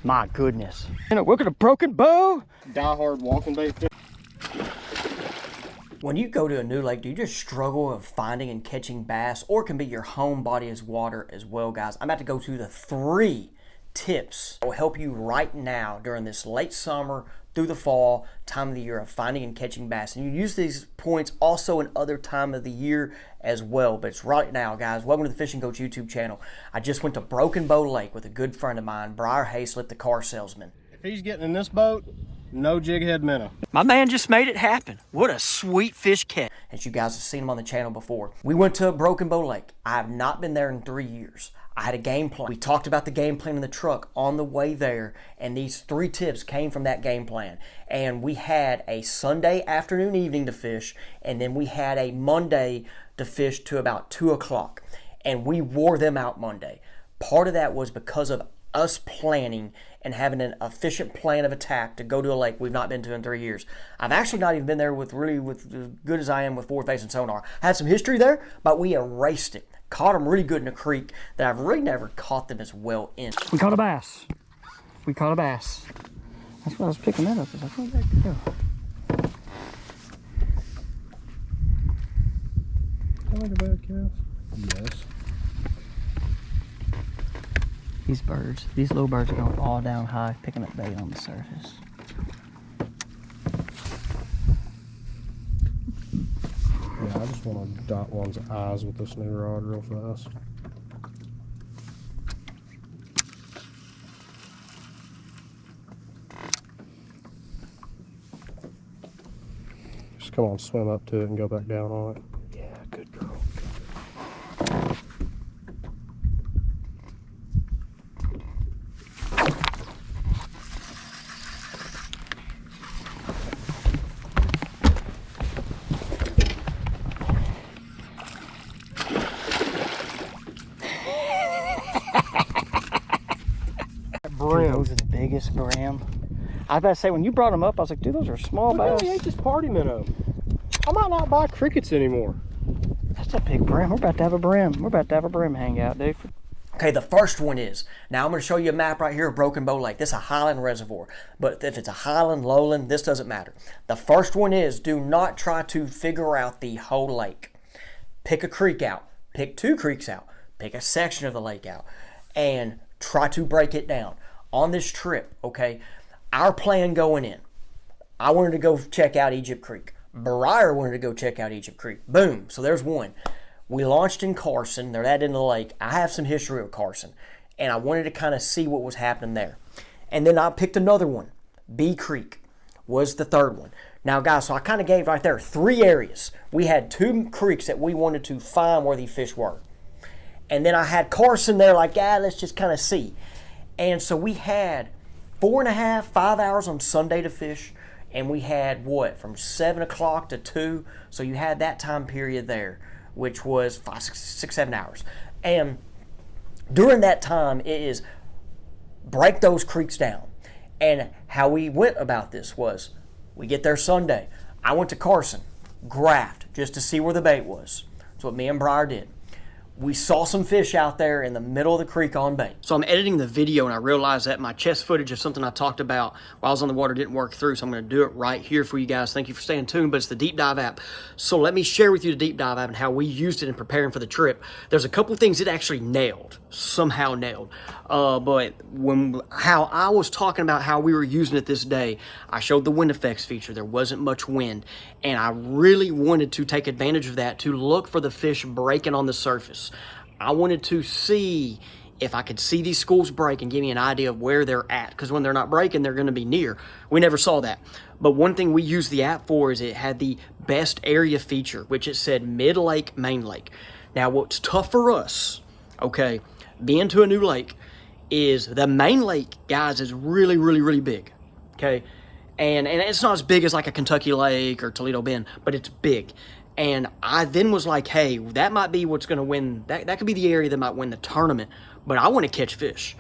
My goodness. You know, look at a broken bow. Die-hard walking bait fish. When you go to a new lake, do you just struggle with finding and catching bass, or it can be your home body as water as well, guys? I'm about to go through the 3 tips that will help you right now during this late summer through the fall time of the year of finding and catching bass. And you use these points also in other time of the year as well, but it's right now, guys. Welcome to the Fishing Coach YouTube channel. I just went to Broken Bow Lake with a good friend of mine, Briar Hayslip, the car salesman. If he's getting in this boat, no jig head minnow. My man just made it happen. What a sweet fish catch. As you guys have seen him on the channel before. We went to Broken Bow Lake. I have not been there in 3 years. I had a game plan. We talked about the game plan in the truck on the way there, and these 3 tips came from that game plan. And we had a Sunday afternoon, evening to fish, and then we had a Monday to fish to about 2 o'clock. And we wore them out Monday. Part of that was because of us planning and having an efficient plan of attack to go to a lake we've not been to in 3 years. I've actually not even been there with as good as I am with forward-facing sonar. I had some history there, but we erased it. Caught them really good in a creek that I've really never caught them as well in. We caught a bass. We caught a bass. That's what I was picking that up. I was like, where'd that go? I like a bad cast. Yes. These birds, these little birds are going all down high, picking up bait on the surface. Yeah, I just want to dot one's eyes with this new rod real fast. Just come on, swim up to it and go back down on it. Yeah, good girl. Dude, those are the biggest bram. I was about to say, when you brought them up, I was like, dude, those are small bass. He ate this party minnow. I might not buy crickets anymore. That's a big brim. We're about to have a brim. We're about to have a brim hangout, dude. Okay, the first one is, now I'm going to show you a map right here of Broken Bow Lake. This is a highland reservoir, but if it's a highland, lowland, this doesn't matter. The first one is, do not try to figure out the whole lake. Pick a creek out. Pick 2 creeks out. Pick a section of the lake out. And try to break it down. On this trip, okay, our plan going in, I wanted to go check out Egypt Creek. Briar wanted to go check out Egypt Creek. Boom. So there's one. We launched in Carson. They're that in the lake. I have some history with Carson, and I wanted to kind of see what was happening there. And then I picked another one. B Creek was the third one. Now, guys, so I kind of gave right there 3 areas. We had 2 creeks that we wanted to find where the fish were. And then I had Carson there like, let's just kind of see. And so we had 4.5, 5 hours on Sunday to fish. And we had, what, from 7 o'clock to 2. So you had that time period there, which was 5, 6, 7 hours. And during that time, it is break those creeks down. And how we went about this was, we get there Sunday. I went to Carson, graft, just to see where the bait was. That's what me and Briar did. We saw some fish out there in the middle of the creek on bait. So I'm editing the video and I realized that my chest footage of something I talked about while I was on the water didn't work through. So I'm going to do it right here for you guys. Thank you for staying tuned, but it's the Deep Dive app. So let me share with you the Deep Dive app and how we used it in preparing for the trip. There's a couple things it actually nailed, somehow nailed. But how I was talking about how we were using it this day, I showed the wind effects feature. There wasn't much wind. And I really wanted to take advantage of that to look for the fish breaking on the surface. I wanted to see if I could see these schools break and give me an idea of where they're at. Because when they're not breaking, they're going to be near. We never saw that. But one thing we used the app for is it had the best area feature, which it said mid-lake, main lake. Now, what's tough for us, okay, being to a new lake, is the main lake, guys, is really, really, really big, okay? And it's not as big as like a Kentucky Lake or Toledo Bend, but it's big. And I then was like, hey, that might be what's going to win. That could be the area that might win the tournament, but I want to catch fish.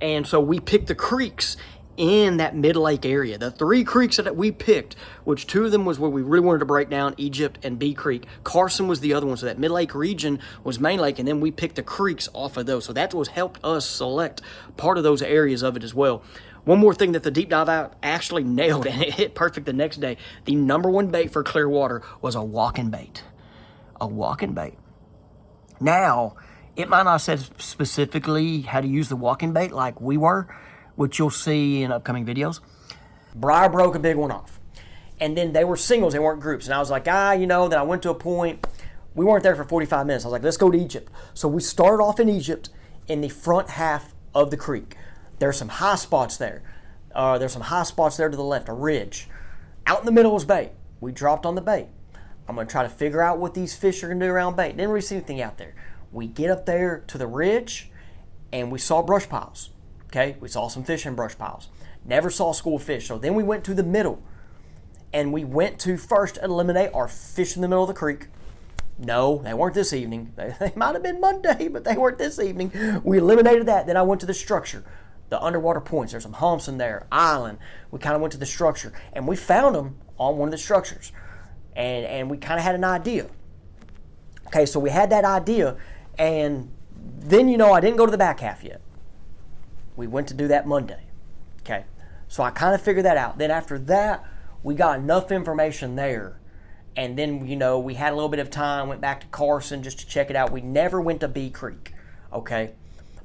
And so we picked the creeks in that mid-lake area. The 3 creeks that we picked, which 2 of them was where we really wanted to break down, Egypt and Bee Creek. Carson was the other one, so that mid-lake region was main lake, and then we picked the creeks off of those. So that's what helped us select part of those areas of it as well. One more thing that the deep dive out actually nailed, and it hit perfect the next day. The #1 bait for Clearwater was a walking bait. A walking bait. Now, it might not have said specifically how to use the walking bait like we were, which you'll see in upcoming videos. Briar broke a big one off. And then they were singles, they weren't groups. And I was like, then I went to a point, we weren't there for 45 minutes. I was like, let's go to Egypt. So we started off in Egypt in the front half of the creek. There's some high spots there. There's some high spots there to the left, a ridge. Out in the middle was bait. We dropped on the bait. I'm going to try to figure out what these fish are going to do around bait. Didn't really see anything out there. We get up there to the ridge, and we saw brush piles. Okay, we saw some fish in brush piles. Never saw a school of fish. So then we went to the middle, and we went to first eliminate our fish in the middle of the creek. No, they weren't this evening. They might have been Monday, but they weren't this evening. We eliminated that. Then I went to the structure, the underwater points. There's some humps in there, island. We kind of went to the structure, and we found them on one of the structures, and we kind of had an idea. Okay, so we had that idea, and then, I didn't go to the back half yet. We went to do that Monday. Okay, so I kind of figured that out. Then after that, we got enough information there. And then, we had a little bit of time, went back to Carson just to check it out. We never went to Bee Creek, okay?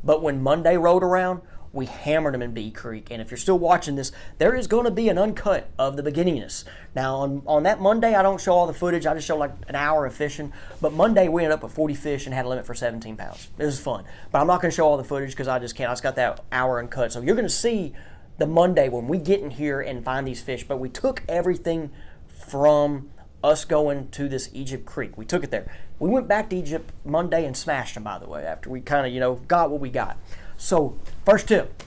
But when Monday rolled around, we hammered them in Bee Creek. And if you're still watching this, there is going to be an uncut of the beginningness. Now, on that Monday, I don't show all the footage. I just show like an hour of fishing. But Monday, we ended up with 40 fish and had a limit for 17 pounds. It was fun. But I'm not going to show all the footage because I just can't. I just got that hour uncut. So you're going to see the Monday when we get in here and find these fish. But we took everything from us going to this Egypt Creek. We took it there. We went back to Egypt Monday and smashed them, by the way, after we kind of, got what we got. So, first tip,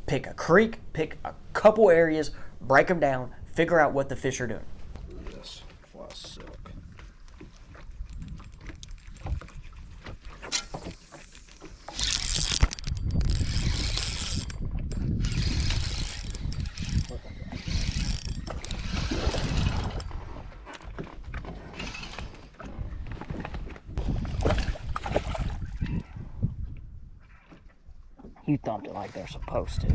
pick a creek, pick a couple areas, break them down, figure out what the fish are doing. Yes, fly silk. You thumped it like they're supposed to.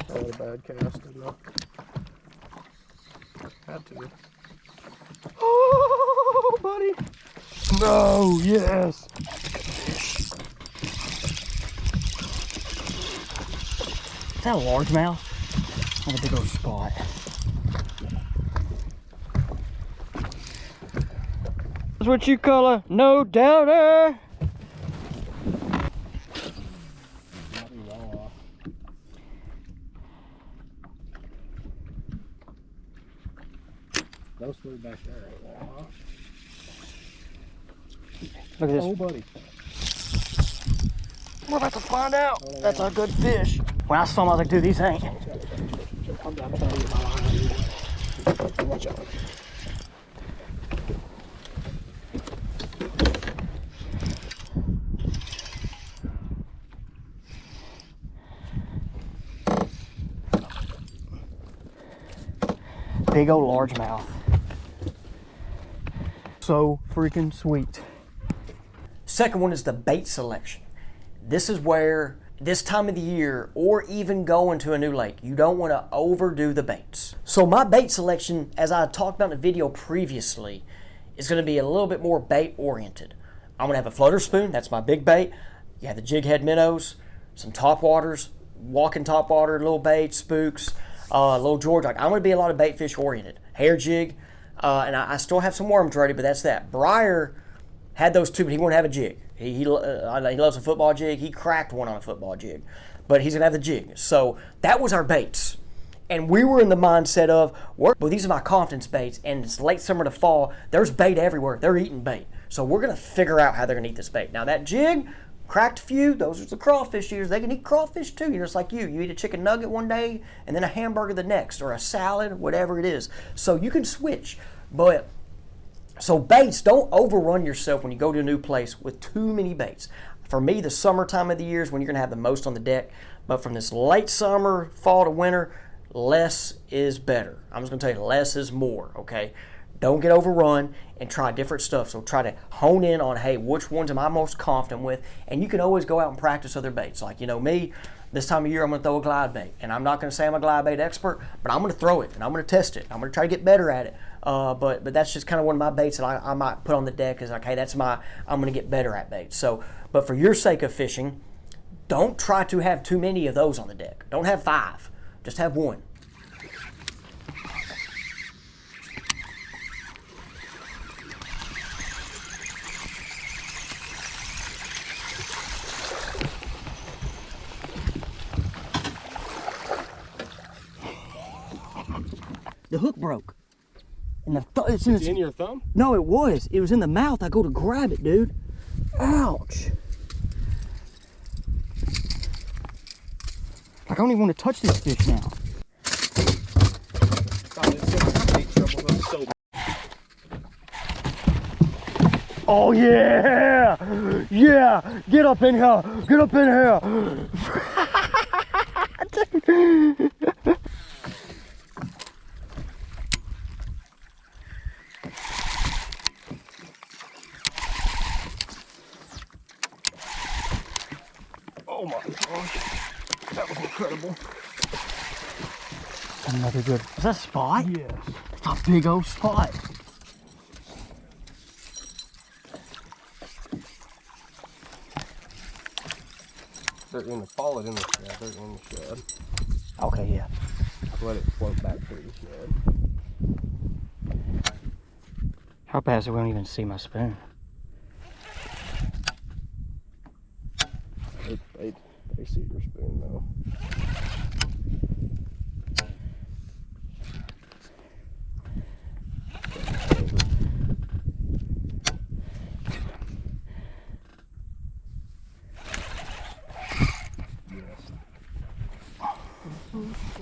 Not a bad cast, didn't I? Had to. Oh, buddy. No, yes. Is that a largemouth? That's a big old spot. That's what you call a no doubter. Those three back there right there, huh? Look at this. Oh, buddy. We're about to find out. That's a good fish. When I saw him, I was like, dude, these ain't. I'm trying to get my line out. Watch out. Big old largemouth. So freaking sweet. Second one is the bait selection. This is where this time of the year, or even going to a new lake, you don't want to overdo the baits. So my bait selection, as I talked about in the video previously, is going to be a little bit more bait oriented. I'm going to have a floater spoon, that's my big bait. You have the jig head minnows, some top waters, walking top water, little baits, spooks, little George. I'm going to be a lot of bait fish oriented. Hair jig, and I still have some worms ready, but that's that. Briar had those two, but he won't have a jig. He loves a football jig. He cracked one on a football jig, but he's gonna have the jig. So that was our baits, and we were in the mindset of, well, these are my confidence baits, and it's late summer to fall. There's bait everywhere. They're eating bait, so we're gonna figure out how they're gonna eat this bait. Now that jig, cracked a few. Those are the crawfish eaters. They can eat crawfish too. Just like you eat a chicken nugget one day and then a hamburger the next, or a salad, whatever it is. So you can switch, but. So baits, don't overrun yourself when you go to a new place with too many baits. For me, the summertime of the year is when you're gonna have the most on the deck. But from this late summer, fall to winter, less is better. I'm just gonna tell you, less is more, okay? Don't get overrun and try different stuff. So try to hone in on, hey, which ones am I most confident with? And you can always go out and practice other baits. Like, you know, me, this time of year, I'm gonna throw a glide bait. And I'm not gonna say I'm a glide bait expert, but I'm gonna throw it and I'm gonna test it. I'm gonna try to get better at it. But that's just kind of one of my baits that I might put on the deck is like, hey, I'm gonna get better at baits. So, but for your sake of fishing, don't try to have too many of those on the deck. Don't have 5, just have 1. The hook broke. And it's in your thumb? No, it was. It was in the mouth. I go to grab it, dude. Ouch. Like, I don't even want to touch this fish now. Oh, yeah. Yeah. Get up in here. Get up in here. Oh my gosh, that was incredible. Another good, is that a spot? Yes. It's a big old spot. They're in the fall, in the shed. They're in the shed. Okay, yeah. Let it float back through the shed. How bad is it we don't even see my spoon? They see your spoon though.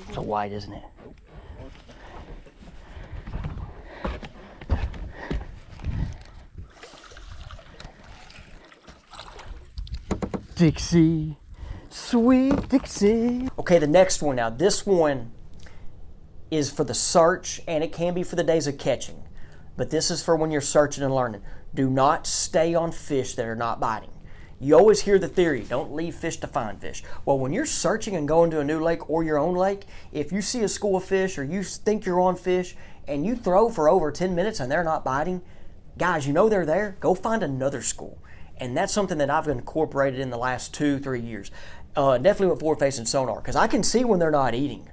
It's so wide, isn't it? Dixie, sweet Dixie. Okay, the next one now. This one is for the search, and it can be for the days of catching. But this is for when you're searching and learning. Do not stay on fish that are not biting. You always hear the theory, don't leave fish to find fish. Well, when you're searching and going to a new lake or your own lake, if you see a school of fish or you think you're on fish and you throw for over 10 minutes and they're not biting, guys, you know they're there, go find another school. And that's something that I've incorporated in the last 2-3 years. Definitely with forward-facing sonar, because I can see when they're not eating.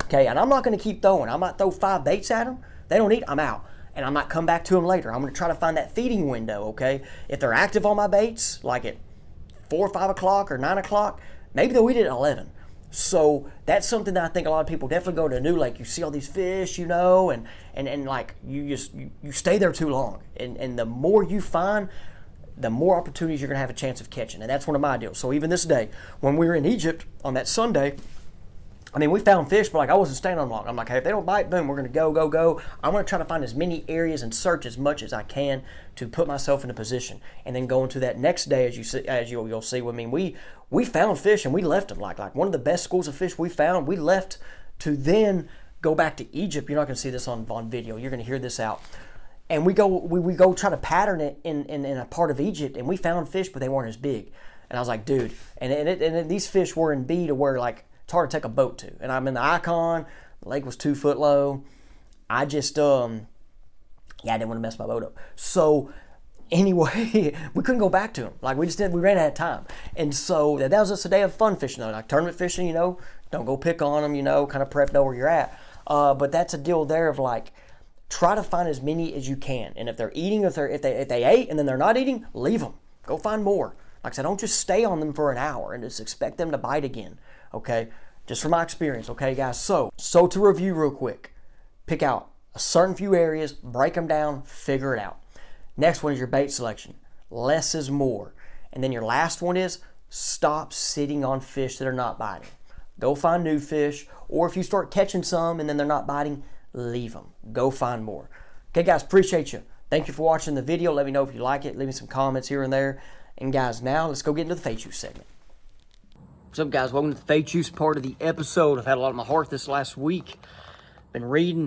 Okay, and I'm not going to keep throwing. I might throw 5 baits at them. They don't eat, I'm out. And I might come back to them later. I'm going to try to find that feeding window, okay? If they're active on my baits, like at 4 or 5 o'clock or 9 o'clock, maybe they'll eat it at 11. So that's something that I think a lot of people definitely go to a new lake. You see all these fish, you know, and like you stay there too long. And the more you find, the more opportunities you're going to have a chance of catching. And that's one of my deals. So even this day, when we were in Egypt on that Sunday, I mean, we found fish, but like I wasn't staying on long. I'm like, hey, if they don't bite, boom, we're going to go. I want to try to find as many areas and search as much as I can to put myself in a position. And then go into that next day, you'll see. I mean, we found fish and we left them. Like one of the best schools of fish we found, we left to then go back to Egypt. You're not going to see this on video. You're going to hear this out. And we go try to pattern it in a part of Egypt, and we found fish, but they weren't as big. And I was like, dude, and these fish were in B to where like it's hard to take a boat to. And I'm in the Icon, the lake was 2 foot low. I just I didn't want to mess my boat up. So anyway, we couldn't go back to them. Like we ran out of time. And so that was just a day of fun fishing though. Like tournament fishing, you know, don't go pick on them, you know, kind of prep, know where you're at. But that's a deal there of like, try to find as many as you can. And if they're eating, if they ate and then they're not eating, leave them. Go find more. Like I said, don't just stay on them for an hour and just expect them to bite again. Okay? Just from my experience, okay, guys? So to review real quick, pick out a certain few areas, break them down, figure it out. Next one is your bait selection. Less is more. And then your last one is stop sitting on fish that are not biting. Go find new fish, or if you start catching some and then they're not biting, leave them. Go find more. Okay, guys, appreciate you. Thank you for watching the video. Let me know if you like it. Leave me some comments here and there. And guys, now let's go get into the faith juice segment. What's up, guys? Welcome to the faith juice part of the episode. I've had a lot on my heart this last week. Been reading,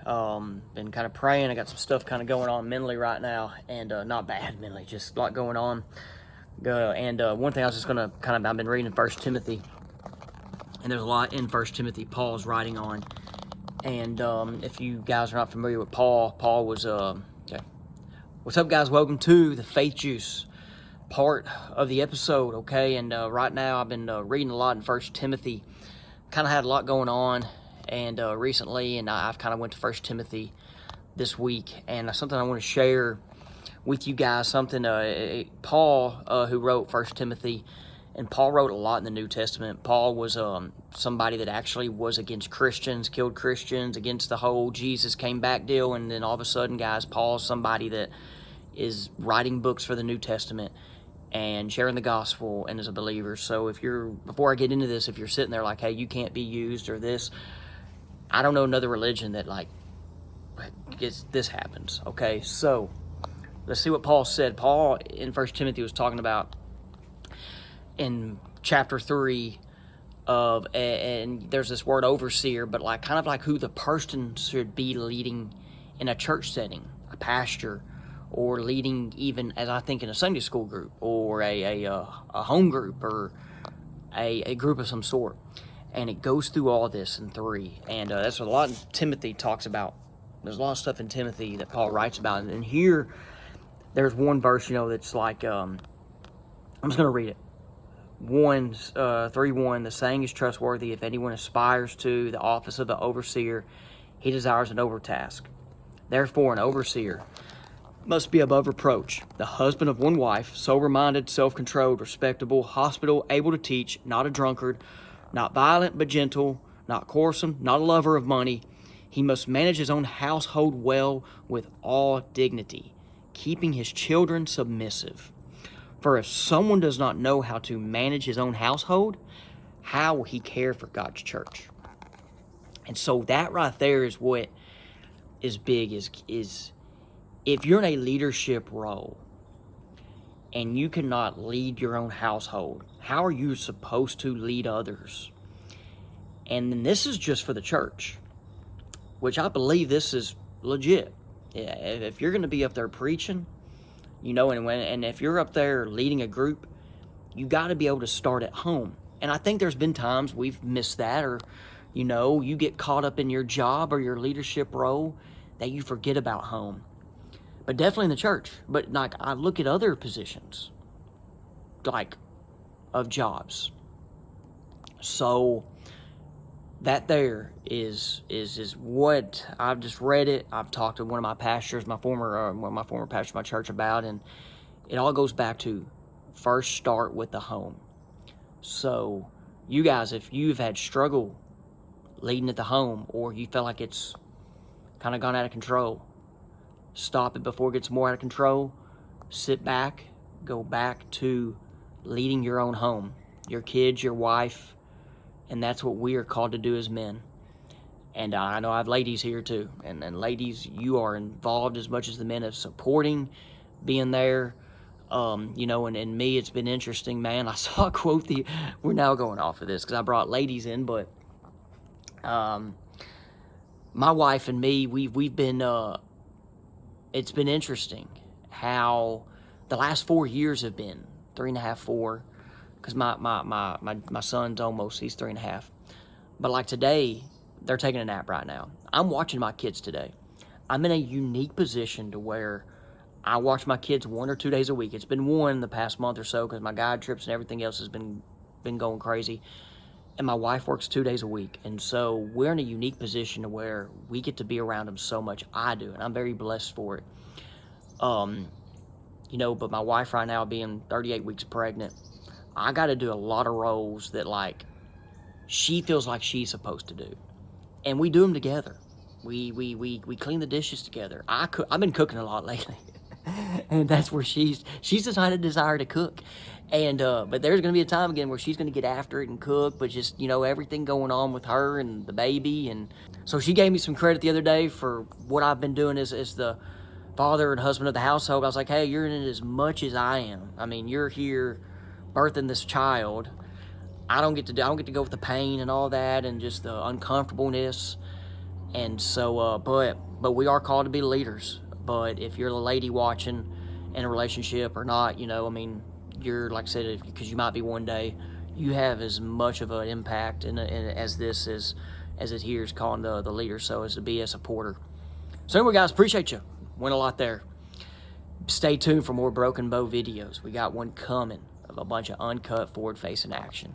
been kind of praying. I got some stuff kind of going on mentally right now, and not bad mentally, just a lot going on. One thing I was just gonna I've been reading First Timothy, and there's a lot in First Timothy Paul's writing on. And if you guys are not familiar with Paul was okay. What's up, guys? Welcome to the faith juice part of the episode, okay? And right now I've been reading a lot in First Timothy. Kind of had a lot going on, and recently, and I've kind of went to First Timothy this week, and something I want to share with you guys. Something Paul, who wrote First Timothy, and Paul wrote a lot in the New Testament. Paul was somebody that actually was against Christians, killed Christians, against the whole Jesus came back deal, and then all of a sudden, guys, Paul's somebody that is writing books for the New Testament and sharing the gospel and as a believer. So before I get into this, if you're sitting there like, hey, you can't be used or this, I don't know another religion that this happens, okay? So let's see what Paul said. Paul in 1 Timothy was talking about in chapter 3 and there's this word overseer, but kind of like who the person should be leading in a church setting, a pastor, or leading even, as I think, in a Sunday school group, or a home group, or a group of some sort. And it goes through all this in 3. And that's what a lot of Timothy talks about. There's a lot of stuff in Timothy that Paul writes about. And here, there's one verse, that's like, I'm just going to read it. 3:1, the saying is trustworthy. If anyone aspires to the office of the overseer, he desires an overtask. Therefore, an overseer must be above reproach, the husband of one wife, sober-minded, self-controlled, respectable, hospitable, able to teach, not a drunkard, not violent but gentle, not quarrelsome, not a lover of money. He must manage his own household well with all dignity, keeping his children submissive. For if someone does not know how to manage his own household, how will he care for God's church? And so that right there is what is big, is if you're in a leadership role and you cannot lead your own household, how are you supposed to lead others? And then this is just for the church, which I believe this is legit. Yeah, if you're going to be up there preaching, and if you're up there leading a group, you got to be able to start at home. And I think there's been times we've missed that, or, you get caught up in your job or your leadership role that you forget about home. But definitely in the church. But I look at other positions, of jobs. So that there is what I've just read it. I've talked to one of my pastors, one of my former pastors of my church about, and it all goes back to first start with the home. So you guys, if you've had struggle leading at the home, or you feel like it's kind of gone out of control, stop it before it gets more out of control. Sit back, go back to leading your own home, your kids, your wife, and that's what we are called to do as men. And I know I have ladies here too, and ladies, you are involved as much as the men of supporting, being there. And me, it's been interesting, man. I saw a quote. We're now going off of this because I brought ladies in, but my wife and me, we've been. It's been interesting how the last 4 years have been, 3.5, 4, because my son's he's 3.5. But today, they're taking a nap right now. I'm watching my kids today. I'm in a unique position to where I watch my kids 1 or 2 days a week. It's been one the past month or so because my guide trips and everything else has been going crazy. And my wife works 2 days a week. And so we're in a unique position to where we get to be around them so much. I do, and I'm very blessed for it. But my wife right now being 38 weeks pregnant, I got to do a lot of roles that she feels like she's supposed to do. And we do them together. We clean the dishes together. I've been cooking a lot lately. And that's where she's decided desire to cook. And but there's going to be a time again where she's going to get after it and cook, but just, everything going on with her and the baby. And so she gave me some credit the other day for what I've been doing as the father and husband of the household. I was like, hey, you're in it as much as I am. I mean, you're here birthing this child. I don't get to go with the pain and all that and just the uncomfortableness. And so, but we are called to be leaders. But if you're the lady watching in a relationship or not, you know, I mean, you're, like I said, because you might be one day, you have as much of an impact as this is, as it here is calling the leader. So as to be a supporter. So anyway, guys, appreciate you. Went a lot there. Stay tuned for more Broken Bow videos. We got one coming of a bunch of uncut forward-facing action.